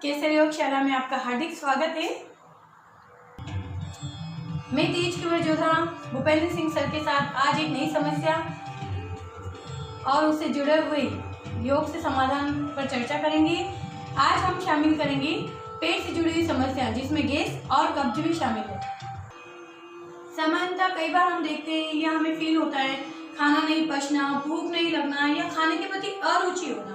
केसर योगशाला में आपका हार्दिक स्वागत है। मैं तेज कुंवर योद्धा भूपेंद्र सिंह सर के साथ आज एक नई समस्या और उससे जुड़े हुए योग से समाधान पर चर्चा करेंगे। आज हम शामिल करेंगे पेट से जुड़ी हुई समस्या, जिसमें गैस और कब्ज भी शामिल है। सामान्यतः कई बार हम देखते हैं या हमें फील होता है खाना नहीं पचना, भूख नहीं लगना या खाने के प्रति अरुचि होना,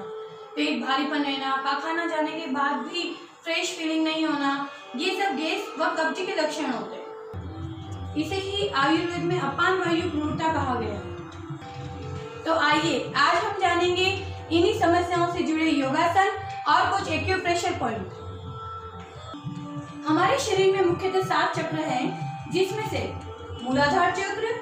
पेट भारीपन रहना, पाखाना जाने के बाद भी फ्रेश फीलिंग नहीं होना, ये सब गैस व कब्ज के लक्षण होते हैं। इसे ही आयुर्वेद में अपान वायु क्रूरता कहा गया है। तो आइए आज हम जानेंगे इन्हीं समस्याओं से जुड़े योगासन और कुछ एक्यूप्रेशर पॉइंट। हमारे शरीर में मुख्यतः 7 चक्र हैं, जिसमें से मूलाधार चक्र,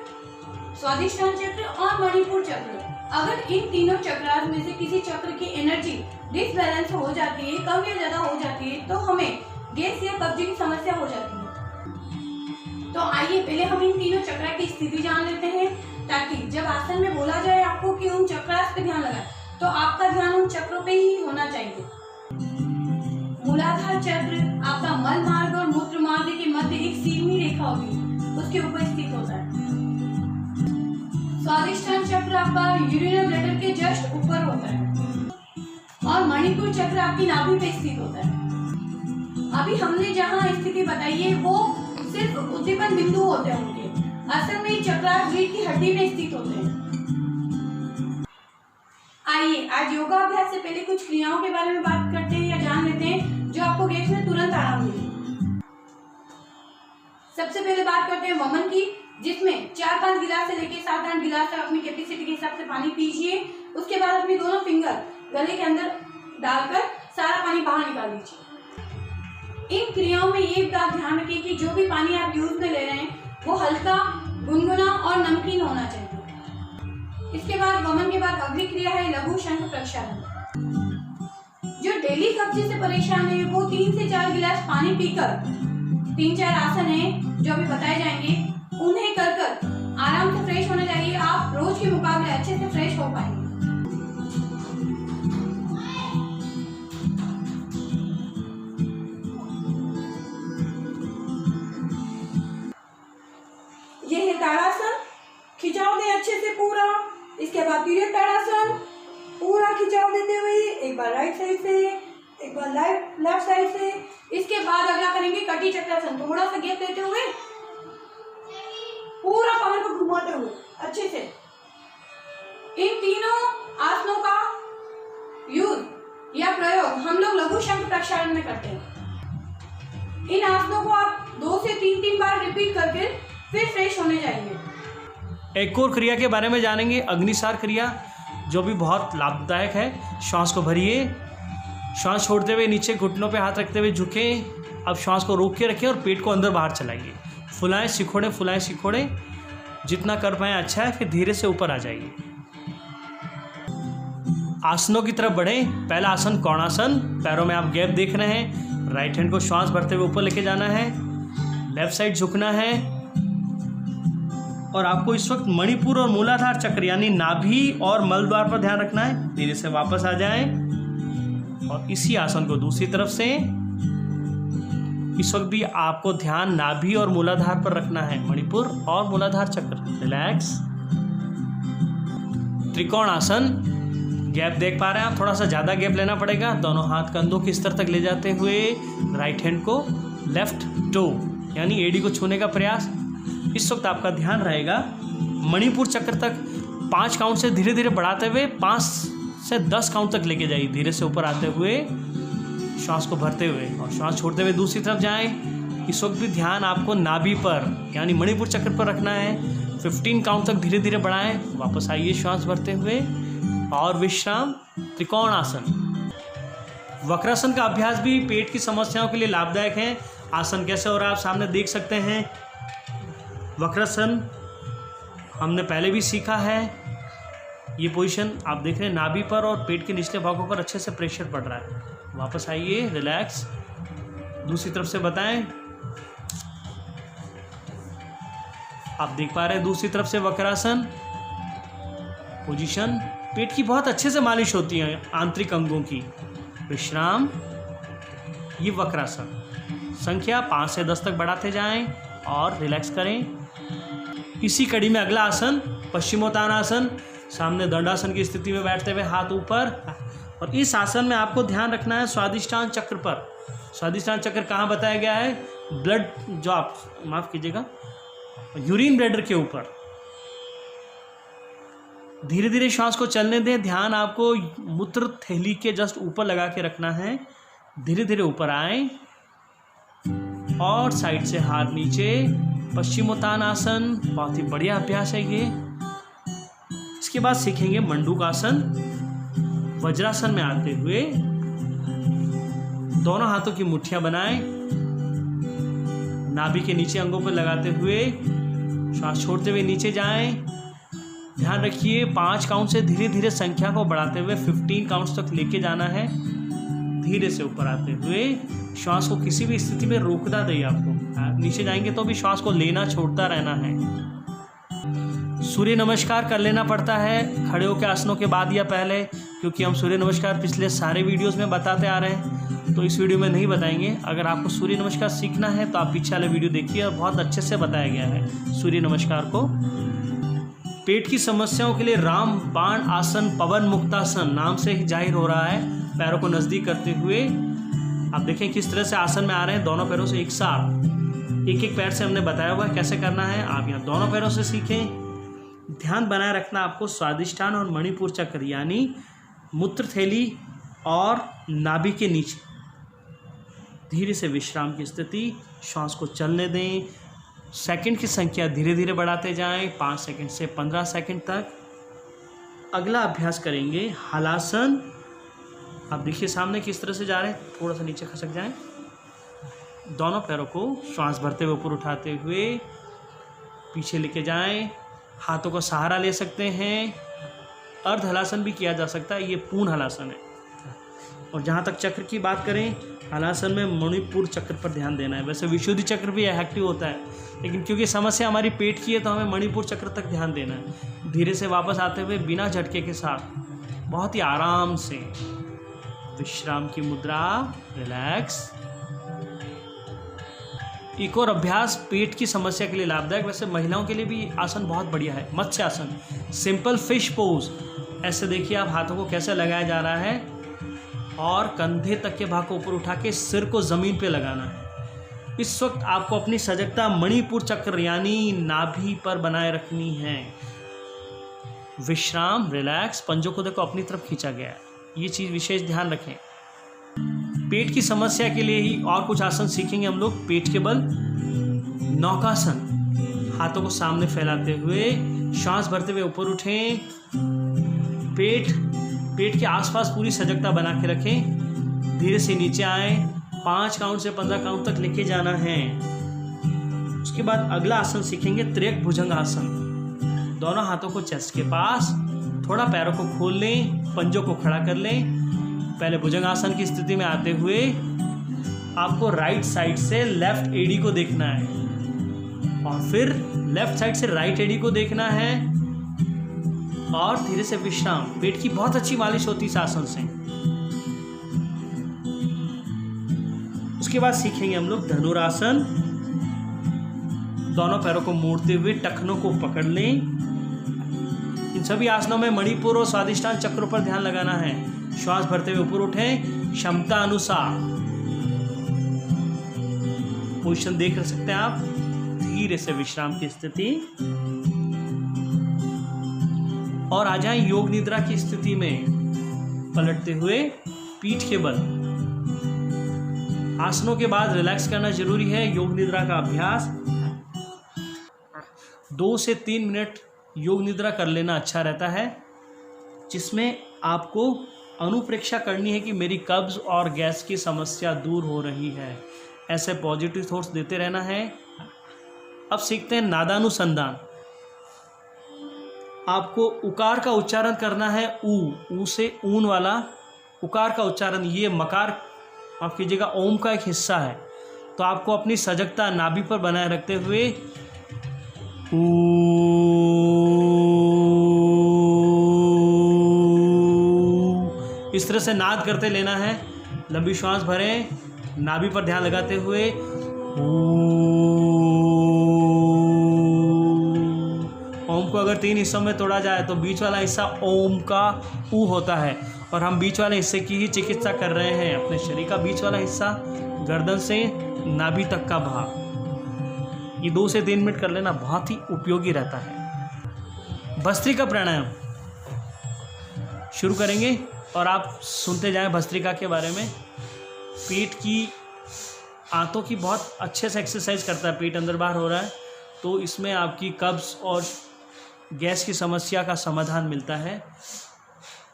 स्वादिष्ठान चक्र और मणिपुर चक्र। अगर इन तीनों चक्रास में से किसी चक्र की एनर्जी डिसबैलेंस हो जाती है, कम या ज्यादा हो जाती है, तो हमें गैस या कब्ज की समस्या हो जाती है। तो आइए पहले हम इन तीनों चक्र की स्थिति जान लेते हैं, ताकि जब आसन में बोला जाए आपको कि उन चक्रास पे ध्यान लगाएं, तो आपका ध्यान उन चक्रों पे ही होना चाहिए। मूलाधार चक्र आपका मल मार्ग और मूत्र मार्ग के मध्य एक सीधी रेखा होगी, उसके ऊपर स्थित होता है। स्वादिष्ठान चक्र आपका यूरिनरी ब्लैडर के जस्ट ऊपर होता है और मणिपुर चक्र आपकी नाभि पे स्थित होता है। अभी हमने जहाँ स्थिति बताई है वो सिर्फ उद्दीपन बिंदु होते हैं उनके, असल में चक्रास रीढ़ की हड्डी में स्थित होते हैं। आइए आज योगाभ्यास से पहले कुछ क्रियाओं के बारे में बात करते हैं या जान लेते हैं जो आपको गैस में तुरंत आराम देगी। सबसे पहले बात करते हैं वमन की, जिसमें 4-5 गिलास से लेकर 7-8 गिलास तक अपनी कैपेसिटी के हिसाब से पानी पीजिए। उसके बाद अपनी दोनों फिंगर गले के अंदर डालकर सारा पानी बाहर निकाल लीजिए। इन क्रियाओं में ये बात ध्यान रखिए कि जो भी पानी आप यूज में ले रहे हैं वो हल्का, गुनगुना और नमकीन होना चाहिए। इसके बाद वमन के बाद अगली क्रिया है लघु शंख प्रक्षालन। जो डेली कब्ज से परेशान है वो 3 से 4 गिलास पानी पीकर 3-4 आसन है जो अभी बताए जाएंगे, उन्हें कर आराम से फ्रेश होने चाहिए। आप रोज के मुकाबले अच्छे से फ्रेश हो पाएंगे। ये है ताड़ासन, खिंचाव दें अच्छे से पूरा। इसके बाद तिर्यक ताड़ासन, पूरा खिंचाव देते हुए एक बार राइट साइड से, एक बार लेफ्ट साइड से। इसके बाद अगला करेंगे कटी चक्रासन, थोड़ा सा गैप लेते हुए पूरा कमर को घुमाते हुए अच्छे से। इन तीनों आसनों का यूज या प्रयोग हम लोग लघु शंख प्रक्षालन में करते हैं। इन आसनों को आप 2 से 3 बार रिपीट करके फिर फ्रेश होने जाएंगे। एक और क्रिया के बारे में जानेंगे, अग्निसार क्रिया, जो भी बहुत लाभदायक है। श्वास को भरिए, श्वास छोड़ते हुए नीचे घुटनों पे हाथ रखते हुए झुकें। अब श्वास को रोक के रखें और पेट को अंदर बाहर चलाइए। फुलाएं सिकोड़े, जितना कर पाएं अच्छा है। फिर धीरे से ऊपर आ जाइए। आसनों की तरफ बढ़ें। पहला आसन कोणासन, पैरों में आप गैप देख रहे हैं। राइट हैंड को श्वास भरते हुए ऊपर लेके जाना है, लेफ्ट साइड झुकना है और आपको इस वक्त मणिपुर और मूलाधार चक्र यानी नाभि और मलद्वार पर ध्यान रखना है। धीरे से वापस आ जाएं और इसी आसन को दूसरी तरफ से इस वक्त भी आपको ध्यान नाभि और मूलाधार पर रखना है, मणिपुर और मूलाधार चक्र। रिलैक्स। त्रिकोण आसन, गैप देख पा रहे हैं आप, थोड़ा सा ज़्यादा गैप लेना पड़ेगा। दोनों हाथ कंधों के स्तर तक ले जाते हुए राइट हैंड को लेफ्ट टो यानी एडी को छूने का प्रयास। इस वक्त आपका ध्यान रहेगा मणिपुर चक्र तक 5 काउंट से धीरे धीरे बढ़ाते हुए 5 से 10 काउंट तक लेके जाइए। धीरे से ऊपर आते हुए श्वास को भरते हुए और श्वास छोड़ते हुए दूसरी तरफ जाएं। इस वक्त भी ध्यान आपको नाभि पर यानी मणिपुर चक्र पर रखना है। 15 काउंट तक धीरे धीरे बढ़ाएं। वापस आइए श्वास भरते हुए और विश्राम। त्रिकोण आसन। वक्रासन का अभ्यास भी पेट की समस्याओं के लिए लाभदायक है। आसन कैसे हो रहा है आप सामने देख सकते हैं। वक्रासन हमने पहले भी सीखा है। ये पोजीशन आप देख रहे हैं, नाभि पर और पेट के निचले भागों पर अच्छे से प्रेशर पड़ रहा है। वापस आइए, रिलैक्स। दूसरी तरफ से बताएं। आप देख पा रहे हैं दूसरी तरफ से वक्रासन पोजीशन। पेट की बहुत अच्छे से मालिश होती है, आंतरिक अंगों की। विश्राम। ये वक्रासन। संख्या 5 से 10 तक बढ़ाते जाएं और रिलैक्स करें। इसी कड़ी में अगला आसन पश्चिमोत्तानासन, सामने दंडासन की स्थिति में बैठते हुए हाथ ऊपर। और इस आसन में आपको ध्यान रखना है स्वादिष्टान चक्र पर। स्वादिष्टान चक्र कहाँ बताया गया है? ब्लड, जो आप माफ कीजिएगा, यूरिन ब्लैडर के ऊपर। धीरे धीरे श्वास को चलने दें। ध्यान आपको मूत्र थैली के जस्ट ऊपर लगा के रखना है। धीरे धीरे ऊपर आए और साइड से हाथ नीचे। पश्चिमोत्तानासन बहुत ही बढ़िया अभ्यास है ये। इसके बाद सीखेंगे मंडूकासन। वज्रासन में आते हुए दोनों हाथों की मुट्ठियां बनाएं, नाभि के नीचे अंगों पर लगाते हुए श्वास छोड़ते हुए नीचे जाएं। ध्यान रखिए 5 काउंट से धीरे धीरे संख्या को बढ़ाते हुए 15 काउंट्स तक लेके जाना है। धीरे से ऊपर आते हुए श्वास को किसी भी स्थिति में रोकना नहीं आपको। नीचे जाएंगे तो भी श्वास को लेना छोड़ता रहना है। सूर्य नमस्कार कर लेना पड़ता है खड़े होकर आसनों के बाद या पहले, क्योंकि हम सूर्य नमस्कार पिछले सारे वीडियोस में बताते आ रहे हैं, तो इस वीडियो में नहीं बताएंगे। अगर आपको सूर्य नमस्कार सीखना है तो आप पीछे वाले वीडियो देखिए और बहुत अच्छे से बताया गया है सूर्य नमस्कार को। पेट की समस्याओं के लिए रामबाण आसन, पवन मुक्तासन नाम से ही जाहिर हो रहा है। पैरों को नज़दीक करते हुए आप देखें किस तरह से आसन में आ रहे हैं। दोनों पैरों से एक साथ, एक एक पैर से हमने बताया हुआ है कैसे करना है। आप यहाँ दोनों पैरों से सीखें। ध्यान बनाए रखना आपको स्वादिष्टान और मणिपुर चक्र, यानी मूत्र थैली और नाभि के नीचे। धीरे से विश्राम की स्थिति, श्वास को चलने दें। सेकंड की संख्या धीरे धीरे बढ़ाते जाएं, 5 सेकंड से 15 सेकंड तक। अगला अभ्यास करेंगे हलासन। आप देखिए सामने किस तरह से जा रहे हैं, थोड़ा सा नीचे खसक जाएं। दोनों पैरों को श्वास भरते हुए ऊपर उठाते हुए पीछे लेके जाएं। हाथों का सहारा ले सकते हैं। अर्ध हलासन भी किया जा सकता है, ये पूर्ण हलासन है। और जहाँ तक चक्र की बात करें, हलासन में मणिपुर चक्र पर ध्यान देना है। वैसे विशुद्धि चक्र भी एक्टिव होता है, लेकिन क्योंकि समस्या हमारी पेट की है तो हमें मणिपुर चक्र तक ध्यान देना है। धीरे से वापस आते हुए बिना झटके के साथ बहुत ही आराम से विश्राम की मुद्रा, रिलैक्स। एक और अभ्यास पेट की समस्या के लिए लाभदायक, वैसे महिलाओं के लिए भी आसन बहुत बढ़िया है, मत्स्य आसन, सिंपल फिश पोज। ऐसे देखिए आप हाथों को कैसे लगाया जा रहा है और कंधे तक के भाग को ऊपर उठा के सिर को ज़मीन पे लगाना है। इस वक्त आपको अपनी सजगता मणिपुर चक्र यानी नाभि पर बनाए रखनी है। विश्राम, रिलैक्स। पंजों को देखो अपनी तरफ खींचा गया है, ये चीज़ विशेष ध्यान रखें। पेट की समस्या के लिए ही और कुछ आसन सीखेंगे हम लोग। पेट के बल नौकासन, हाथों को सामने फैलाते हुए श्वास भरते हुए ऊपर उठें। पेट के आसपास पूरी सजगता बना के रखें। धीरे से नीचे आए, 5 काउंट से 15 काउंट तक लेके जाना है। उसके बाद अगला आसन सीखेंगे त्रियक भुजंग आसन। दोनों हाथों को चेस्ट के पास, थोड़ा पैरों को खोल लें, पंजों को खड़ा कर लें। पहले भुजंग आसन की स्थिति में आते हुए आपको राइट साइड से लेफ्ट एडी को देखना है और फिर लेफ्ट साइड से राइट एडी को देखना है और धीरे से विश्राम। पेट की बहुत अच्छी मालिश होती है इस आसन से। उसके बाद सीखेंगे हम लोग धनुरासन। दोनों पैरों को मोड़ते हुए टखनों को पकड़ लें। इन सभी आसनों में मणिपुर और स्वादिष्टान चक्रों पर ध्यान लगाना है। श्वास भरते हुए ऊपर उठें, क्षमता अनुसार। पोजीशन देख सकते हैं आप। धीरे से विश्राम की स्थिति और आ जाएं योग निद्रा की स्थिति में, पलटते हुए पीठ के बल। आसनों के बाद रिलैक्स करना जरूरी है। योग निद्रा का अभ्यास 2 से 3 मिनट योग निद्रा कर लेना अच्छा रहता है, जिसमें आपको अनुप्रेक्षा करनी है कि मेरी कब्ज और गैस की समस्या दूर हो रही है। ऐसे पॉजिटिव थॉट्स देते रहना है। अब सीखते हैं नादानुसंधान। आपको उकार का उच्चारण करना है। ऊ से ऊन वाला उकार का उच्चारण, ये मकार आप कीजिएगा ओम का एक हिस्सा है। तो आपको अपनी सजगता नाभि पर बनाए रखते हुए इस तरह से नाद करते लेना है। लंबी श्वास भरें, नाभि पर ध्यान लगाते हुए ओम को अगर 3 हिस्सों में तोड़ा जाए तो बीच वाला हिस्सा ओम का ऊ होता है, और हम बीच वाले हिस्से की ही चिकित्सा कर रहे हैं। अपने शरीर का बीच वाला हिस्सा गर्दन से नाभि तक का भाग, ये 2 से 3 मिनट कर लेना बहुत ही उपयोगी रहता है। भस्त्रिका प्राणायाम शुरू करेंगे और आप सुनते जाएं भस्त्रिका के बारे में। पेट की आंतों की बहुत अच्छे से एक्सरसाइज करता है, पेट अंदर बाहर हो रहा है तो इसमें आपकी कब्ज और गैस की समस्या का समाधान मिलता है,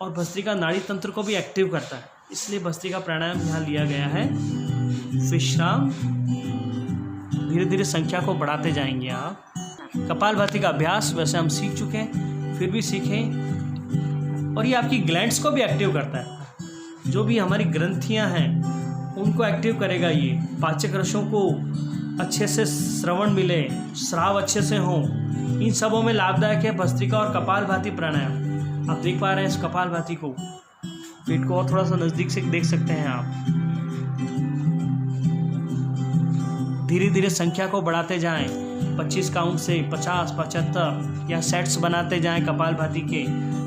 और भस्त्रिका नाड़ी तंत्र को भी एक्टिव करता है, इसलिए भस्त्रिका प्राणायाम यहाँ लिया गया है। विश्राम, धीरे धीरे संख्या को बढ़ाते जाएंगे आप। कपालभाति का अभ्यास वैसे हम सीख चुके हैं, फिर भी सीखें। और ये आपकी ग्लैंड्स को भी एक्टिव करता है, जो भी हमारी ग्रंथियां हैं उनको एक्टिव करेगा। ये पाचक रसों को अच्छे से श्रवण मिले, स्राव अच्छे से हों, इन सबों में लाभदायक है भस्त्रिका और कपालभाति प्राणायाम। आप देख पा रहे हैं इस कपालभाति को, पेट को और थोड़ा सा नज़दीक से देख सकते हैं आप। धीरे धीरे संख्या को बढ़ाते जाएं, 25 काउंट से 50, 75 या सेट्स बनाते जाएं कपालभाति के।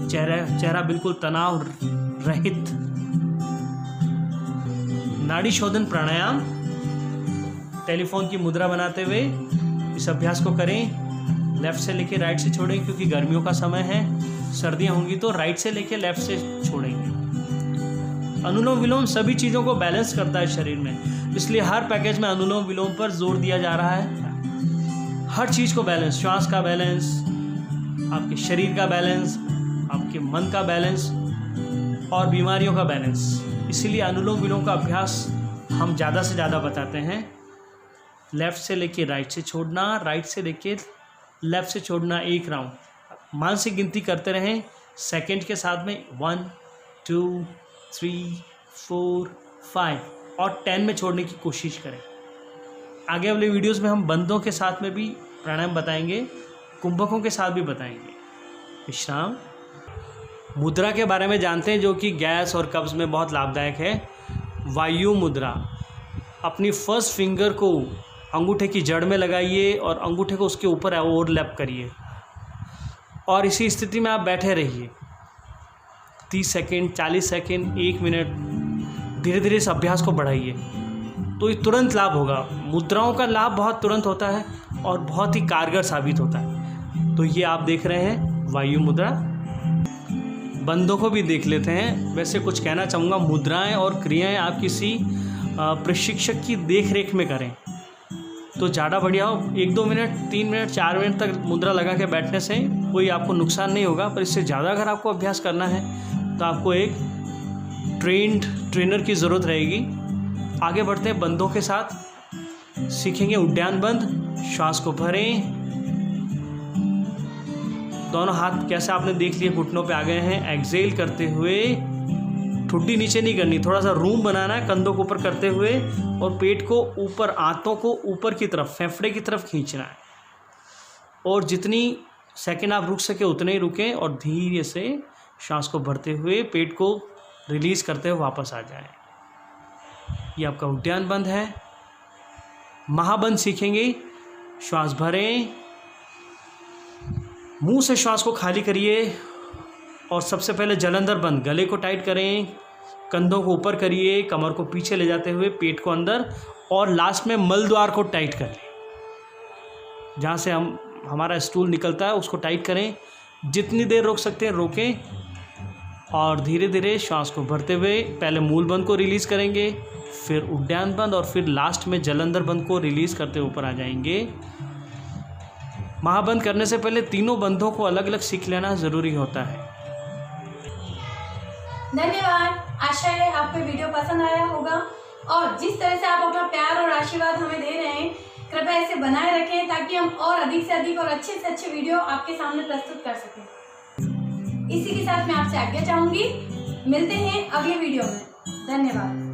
चेहरा बिल्कुल तनाव रहित। नाड़ी शोधन प्राणायाम, टेलीफोन की मुद्रा बनाते हुए इस अभ्यास को करें। लेफ्ट से लेके राइट से छोड़ें, क्योंकि गर्मियों का समय है, सर्दियां होंगी तो राइट से लेके लेफ्ट से छोड़ेंगे। अनुलोम विलोम सभी चीज़ों को बैलेंस करता है शरीर में, इसलिए हर पैकेज में अनुलोम विलोम पर जोर दिया जा रहा है। हर चीज़ को बैलेंस, श्वास का बैलेंस, आपके शरीर का बैलेंस, आपके मन का बैलेंस और बीमारियों का बैलेंस। इसीलिए अनुलोम विलोम का अभ्यास हम ज़्यादा से ज़्यादा बताते हैं। लेफ़्ट से लेके राइट से छोड़ना, राइट से लेके लेफ़्ट से छोड़ना, 1 राउंड मानसिक गिनती करते रहें सेकंड के साथ में। 1 2 3 4 5 और 10 में छोड़ने की कोशिश करें। आगे वाले वीडियोस में हम बंदों के साथ में भी प्राणायाम बताएंगे, कुंभकों के साथ भी बताएंगे। विश्राम मुद्रा के बारे में जानते हैं, जो कि गैस और कब्ज में बहुत लाभदायक है। वायु मुद्रा, अपनी फर्स्ट फिंगर को अंगूठे की जड़ में लगाइए और अंगूठे को उसके ऊपर ओवरलैप करिए और इसी स्थिति में आप बैठे रहिए 30 सेकेंड, 40 सेकेंड, 1 मिनट। धीरे धीरे इस अभ्यास को बढ़ाइए तो ये तुरंत लाभ होगा। मुद्राओं का लाभ बहुत तुरंत होता है और बहुत ही कारगर साबित होता है। तो ये आप देख रहे हैं वायु मुद्रा। बंदों को भी देख लेते हैं। वैसे कुछ कहना चाहूँगा, मुद्राएं और क्रियाएं आप किसी प्रशिक्षक की देख रेख में करें तो ज़्यादा बढ़िया हो। 1-2 मिनट, 3 मिनट, 4 मिनट तक मुद्रा लगा के बैठने से कोई आपको नुकसान नहीं होगा, पर इससे ज़्यादा अगर आपको अभ्यास करना है तो आपको एक ट्रेनर की ज़रूरत रहेगी। आगे बढ़ते हैं, बंदों के साथ सीखेंगे उड्डयन बंद। श्वास को भरें, दोनों हाथ कैसे आपने देख लिया घुटनों पे आ गए हैं। एक्सेल करते हुए ठुड्डी नीचे नहीं करनी, थोड़ा सा रूम बनाना है कंधों को ऊपर करते हुए और पेट को ऊपर, आंतों को ऊपर की तरफ, फेफड़े की तरफ खींचना है। और जितनी सेकंड आप रुक सके उतने ही रुकें और धीरे से श्वास को भरते हुए पेट को रिलीज़ करते हुए वापस आ जाएं। ये आपका उड्डयन बंद है। महाबंद सीखेंगे। श्वास भरें, मुंह से श्वास को खाली करिए और सबसे पहले जलंधर बंद। गले को टाइट करें, कंधों को ऊपर करिए, कमर को पीछे ले जाते हुए पेट को अंदर, और लास्ट में मल द्वार को टाइट कर लें। जहाँ से हमारा स्टूल निकलता है उसको टाइट करें। जितनी देर रोक सकते हैं रोकें और धीरे धीरे श्वास को भरते हुए पहले मूल बंद को रिलीज़ करेंगे, फिर उड्डयन बंद और फिर लास्ट में जलंधर बंद को रिलीज़ करते ऊपर आ जाएंगे। महाबंद करने से पहले तीनों बंधों को अलग अलग सीख लेना ज़रूरी होता है। धन्यवाद। आशा है आपको वीडियो पसंद आया होगा और जिस तरह से आप अपना प्यार और आशीर्वाद हमें दे रहे हैं, कृपया इसे बनाए रखें ताकि हम और अधिक से अधिक और अच्छे से अच्छे वीडियो आपके सामने प्रस्तुत कर सकें। इसी के साथ मैं आपसे आज्ञा चाहूँगी। मिलते हैं अगले वीडियो में। धन्यवाद।